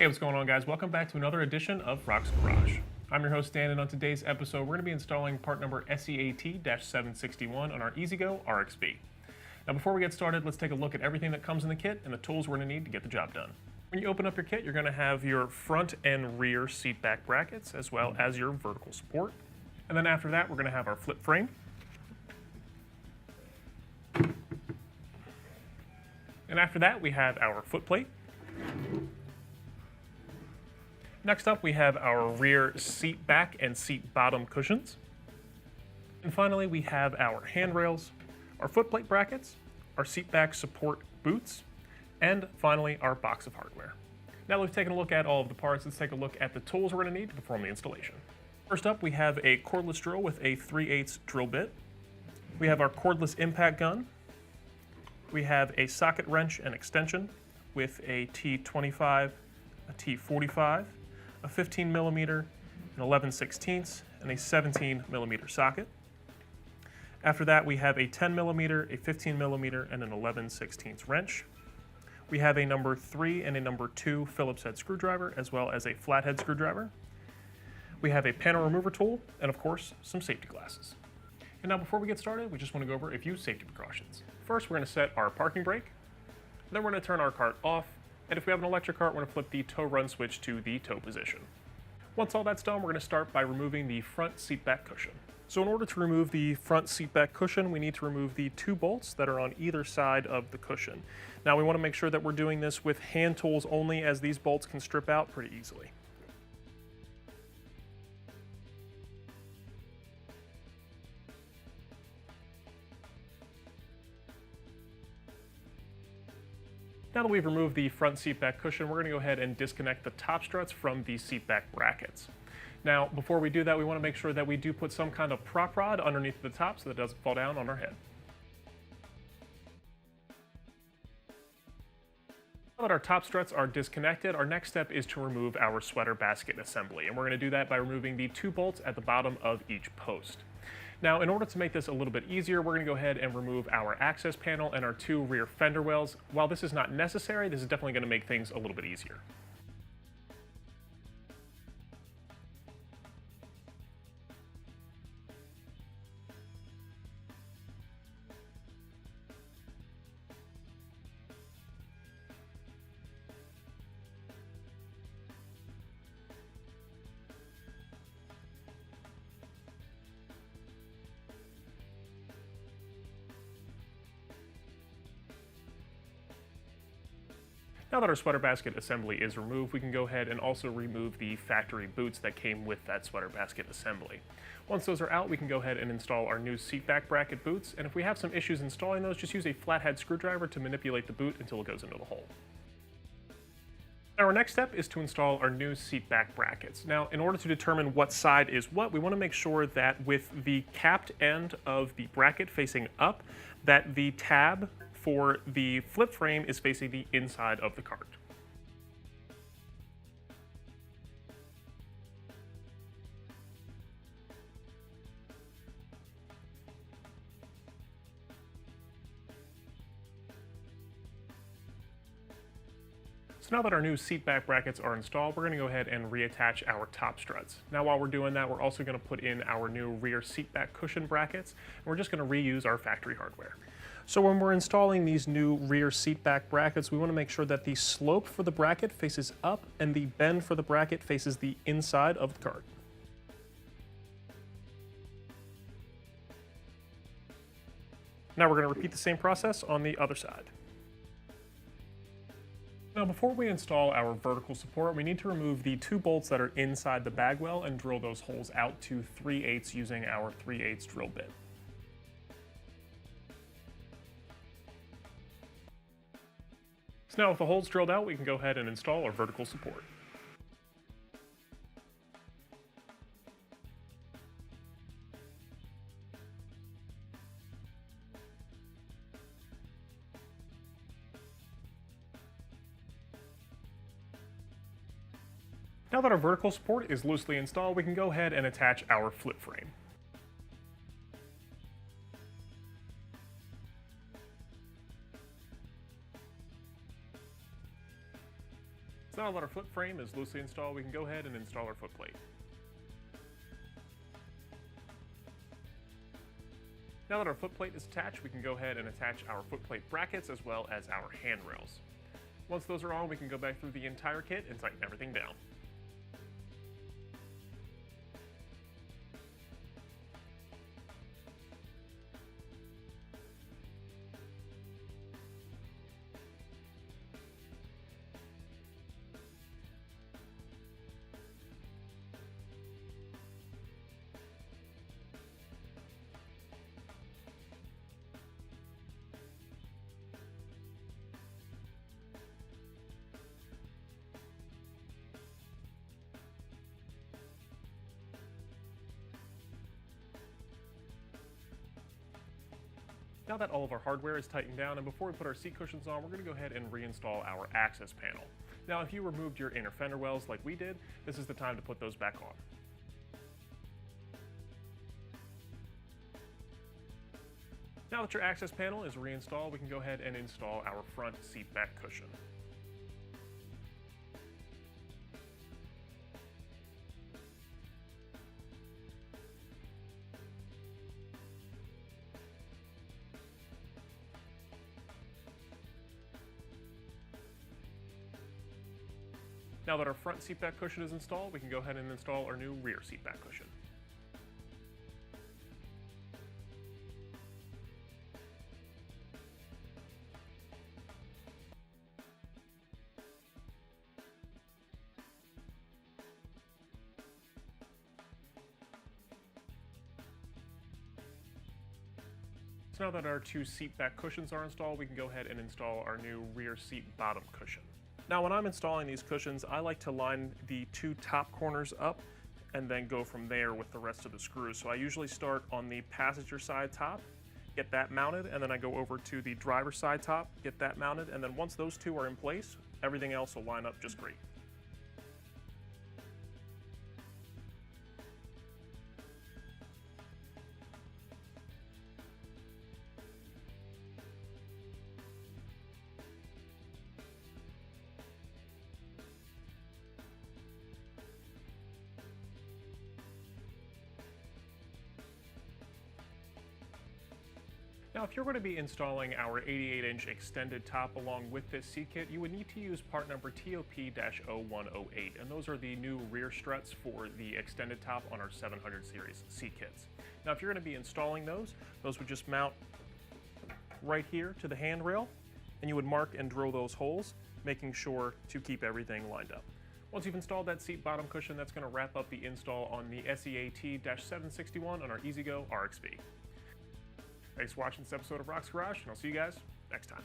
Hey, what's going on, guys? Welcome back to another edition of RHOX Garage. I'm your host, Dan, and on today's episode, we're going to be installing part number SEAT-761 on our E-Z-Go RXV. Now, before we get started, let's take a look at everything that comes in the kit and the tools we're going to need to get the job done. When you open up your kit, you're going to have your front and rear seat back brackets, as well as your vertical support. And then after that, we're going to have our flip frame. And after that, we have our foot plate. Next up, we have our rear seat back and seat bottom cushions. And finally, we have our handrails, our footplate brackets, our seat back support boots, and finally, our box of hardware. Now that we've taken a look at all of the parts, let's take a look at the tools we're going to need to perform the installation. First up, we have a cordless drill with a 3/8 drill bit. We have our cordless impact gun. We have a socket wrench and extension with a T25, a T45, a 15 millimeter, an 11/16, and a 17 millimeter socket. After that, we have a 10 millimeter, a 15 millimeter, and an 11/16 wrench. We have a number 3 and a number 2 Phillips head screwdriver, as well as a flathead screwdriver. We have a panel remover tool, and of course, some safety glasses. And now before we get started, we just want to go over a few safety precautions. First, we're going to set our parking brake. Then we're going to turn our cart off. And if we have an electric cart, we're going to flip the tow run switch to the tow position. Once all that's done, we're going to start by removing the front seat back cushion. So in order to remove the front seat back cushion, we need to remove the 2 bolts that are on either side of the cushion. Now we want to make sure that we're doing this with hand tools only, as these bolts can strip out pretty easily. Now that we've removed the front seat back cushion, we're going to go ahead and disconnect the top struts from the seat back brackets. Now, before we do that, we want to make sure that we do put some kind of prop rod underneath the top so that it doesn't fall down on our head. Now that our top struts are disconnected, our next step is to remove our sweater basket assembly, and we're going to do that by removing the 2 bolts at the bottom of each post. Now, in order to make this a little bit easier, we're going to go ahead and remove our access panel and our 2 rear fender wells. While this is not necessary, this is definitely going to make things a little bit easier. Now that our sweater basket assembly is removed, we can go ahead and also remove the factory boots that came with that sweater basket assembly. Once those are out, we can go ahead and install our new seat back bracket boots, and if we have some issues installing those, just use a flathead screwdriver to manipulate the boot until it goes into the hole. Now our next step is to install our new seat back brackets. Now, in order to determine what side is what, we want to make sure that with the capped end of the bracket facing up, that the tab for the flip frame is facing the inside of the cart. So now that our new seat back brackets are installed, we're going to go ahead and reattach our top struts. Now while we're doing that, we're also going to put in our new rear seat back cushion brackets, and we're just going to reuse our factory hardware. So when we're installing these new rear seat back brackets, we want to make sure that the slope for the bracket faces up and the bend for the bracket faces the inside of the cart. Now we're going to repeat the same process on the other side. Now before we install our vertical support, we need to remove the 2 bolts that are inside the bag well and drill those holes out to 3/8 using our 3/8 drill bit. So now with the holes drilled out, we can go ahead and install our vertical support. Now that our vertical support is loosely installed, we can go ahead and attach our flip frame. So now that our foot frame is loosely installed, we can go ahead and install our foot plate. Now that our foot plate is attached, we can go ahead and attach our foot plate brackets as well as our handrails. Once those are on, we can go back through the entire kit and tighten everything down. Now that all of our hardware is tightened down, and before we put our seat cushions on, we're going to go ahead and reinstall our access panel. Now, if you removed your inner fender wells like we did, this is the time to put those back on. Now that your access panel is reinstalled, we can go ahead and install our front seat back cushion. Now that our front seat back cushion is installed, we can go ahead and install our new rear seat back cushion. So now that our two seat back cushions are installed, we can go ahead and install our new rear seat bottom cushion. Now when I'm installing these cushions, I like to line the two top corners up and then go from there with the rest of the screws. So I usually start on the passenger side top, get that mounted, and then I go over to the driver's side top, get that mounted, and then once those two are in place, everything else will line up just great. Now, if you're going to be installing our 88-inch extended top along with this seat kit, you would need to use part number TOP-0108, and those are the new rear struts for the extended top on our 700 series seat kits. Now, if you're going to be installing those would just mount right here to the handrail, and you would mark and drill those holes, making sure to keep everything lined up. Once you've installed that seat bottom cushion, that's going to wrap up the install on the SEAT-761 on our E-Z-Go RXV. Thanks for watching this episode of RHOX Garage, and I'll see you guys next time.